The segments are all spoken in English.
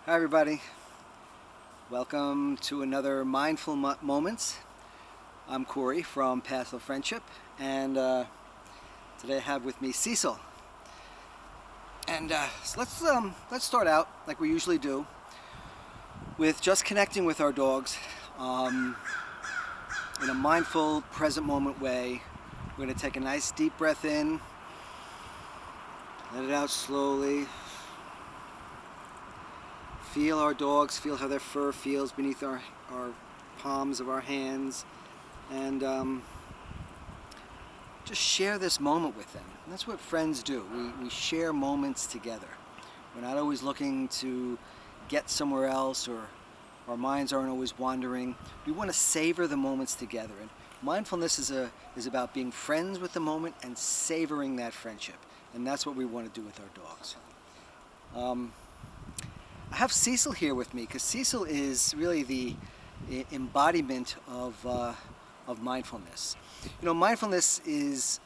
Hi everybody, welcome to another Mindful Moments. I'm Corey from Path of Friendship, and today I have with me Cecil. And so let's start out like we usually do with just connecting with our dogs in a mindful, present moment way. We're going to take a nice deep breath in, let it out slowly. Feel our dogs, feel how their fur feels beneath our palms of our hands, and just share this moment with them. And that's what friends do. We share moments together. We're not always looking to get somewhere else, or our minds aren't always wandering. We want to savor the moments together. And mindfulness is about being friends with the moment and savoring that friendship. And that's what we want to do with our dogs. I have Cecil here with me because Cecil is really the embodiment of mindfulness. You know, mindfulness is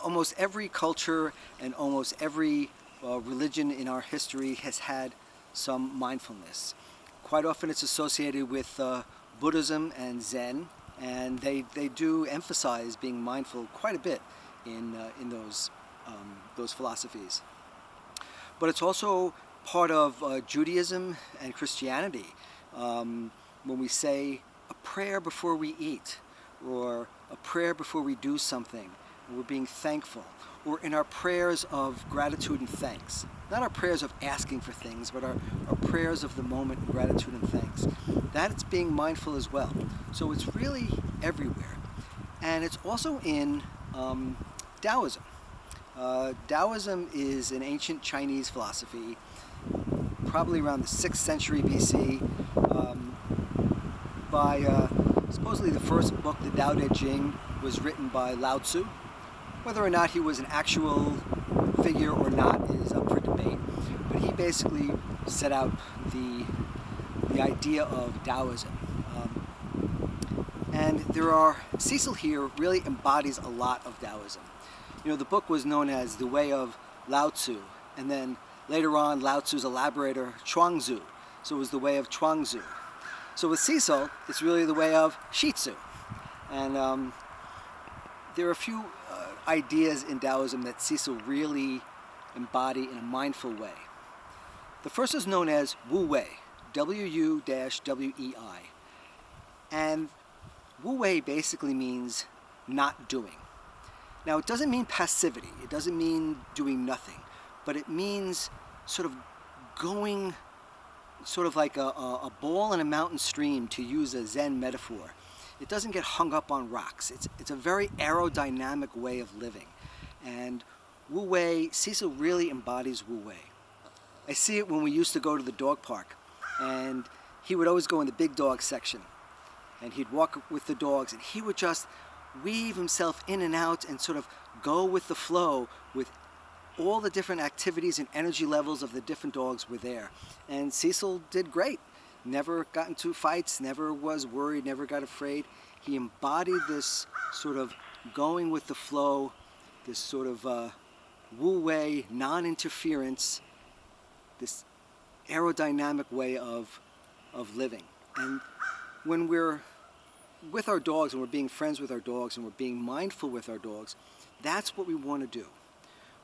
almost every culture and almost every religion in our history has had some mindfulness. Quite often it's associated with Buddhism and Zen, and they do emphasize being mindful quite a bit in those philosophies. But it's also part of Judaism and Christianity. When we say a prayer before we eat, or a prayer before we do something, we're being thankful, or in our prayers of gratitude and thanks. Not our prayers of asking for things, but our prayers of the moment, gratitude and thanks. That's being mindful as well. So it's really everywhere. And it's also in Taoism. Taoism is an ancient Chinese philosophy, probably around the 6th century BC, by supposedly the first book, the Tao Te Ching, was written by Lao Tzu. Whether or not he was an actual figure or not is up for debate, but he basically set out the idea of Taoism. And Cecil here really embodies a lot of Taoism. You know, the book was known as The Way of Lao Tzu, and then later on, Lao Tzu's elaborator, Chuang-Tzu. So it was the way of Chuang-Tzu. So with Cecil, it's really the way of Shih Tzu. And there are a few ideas in Taoism that Cecil really embody in a mindful way. The first is known as Wu Wei, W-U-W-E-I. And Wu Wei basically means not doing. Now, it doesn't mean passivity. It doesn't mean doing nothing. But it means sort of going sort of like a ball in a mountain stream, to use a Zen metaphor. It doesn't get hung up on rocks. It's a very aerodynamic way of living. And Wu Wei, Cecil really embodies Wu Wei. I see it when we used to go to the dog park, and he would always go in the big dog section, and he'd walk with the dogs, and he would just weave himself in and out and sort of go with the flow with all the different activities and energy levels of the different dogs were there. And Cecil did great. Never got into fights, never was worried, never got afraid. He embodied this sort of going with the flow, this sort of Wu Wei, non-interference, this aerodynamic way of living. And when we're with our dogs and we're being friends with our dogs and we're being mindful with our dogs, that's what we want to do.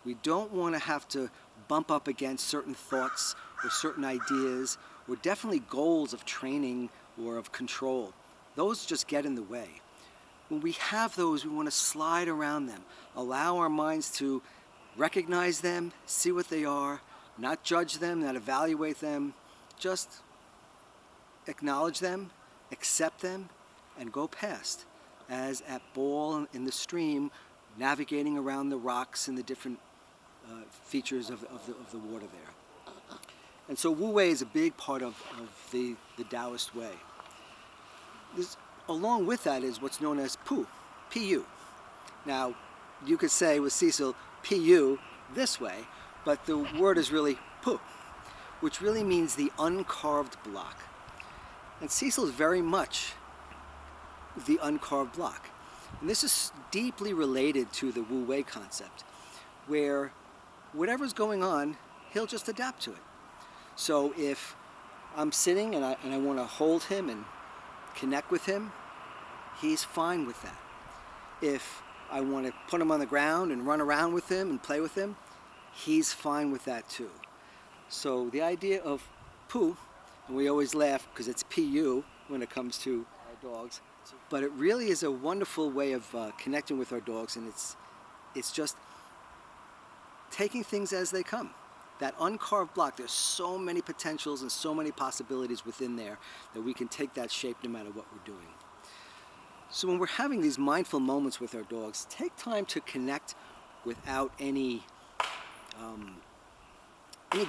We don't want to have to bump up against certain thoughts or certain ideas, or definitely goals of training or of control. Those just get in the way. When we have those, we want to slide around them, allow our minds to recognize them, see what they are, not judge them, not evaluate them, just acknowledge them, accept them, and go past, as at ball in the stream, navigating around the rocks and the different features of the water there. And so Wu Wei is a big part of the Taoist way. Along with that is what's known as Pu, P-U. Now, you could say with Cecil, P-U this way, but the word is really Pu, which really means the uncarved block. And Cecil is very much the uncarved block. And this is deeply related to the Wu Wei concept, where whatever's going on, he'll just adapt to it. So if I'm sitting and I want to hold him and connect with him, he's fine with that. If I want to put him on the ground and run around with him and play with him, he's fine with that too. So the idea of poo, and we always laugh because it's PU when it comes to our dogs, but it really is a wonderful way of connecting with our dogs, and it's just taking things as they come. That uncarved block, there's so many potentials and so many possibilities within there that we can take that shape no matter what we're doing. So when we're having these mindful moments with our dogs, take time to connect without any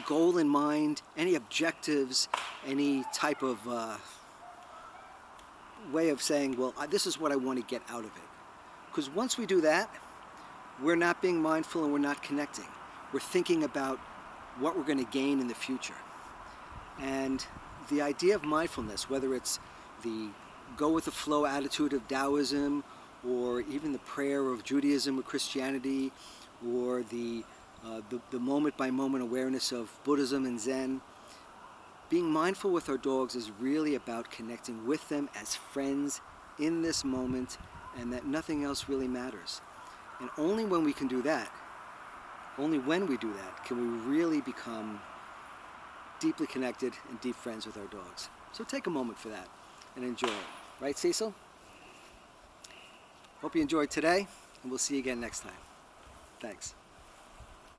goal in mind, any objectives, any type of way of saying, well, this is what I want to get out of it. Because once we do that, we're not being mindful and we're not connecting. We're thinking about what we're going to gain in the future. And the idea of mindfulness, whether it's the go with the flow attitude of Taoism, or even the prayer of Judaism or Christianity, or the moment by moment awareness of Buddhism and Zen, being mindful with our dogs is really about connecting with them as friends in this moment, and that nothing else really matters. And only when we can do that, only when we do that, can we really become deeply connected and deep friends with our dogs. So take a moment for that and enjoy it. Right, Cecil? Hope you enjoyed today, and we'll see you again next time. Thanks.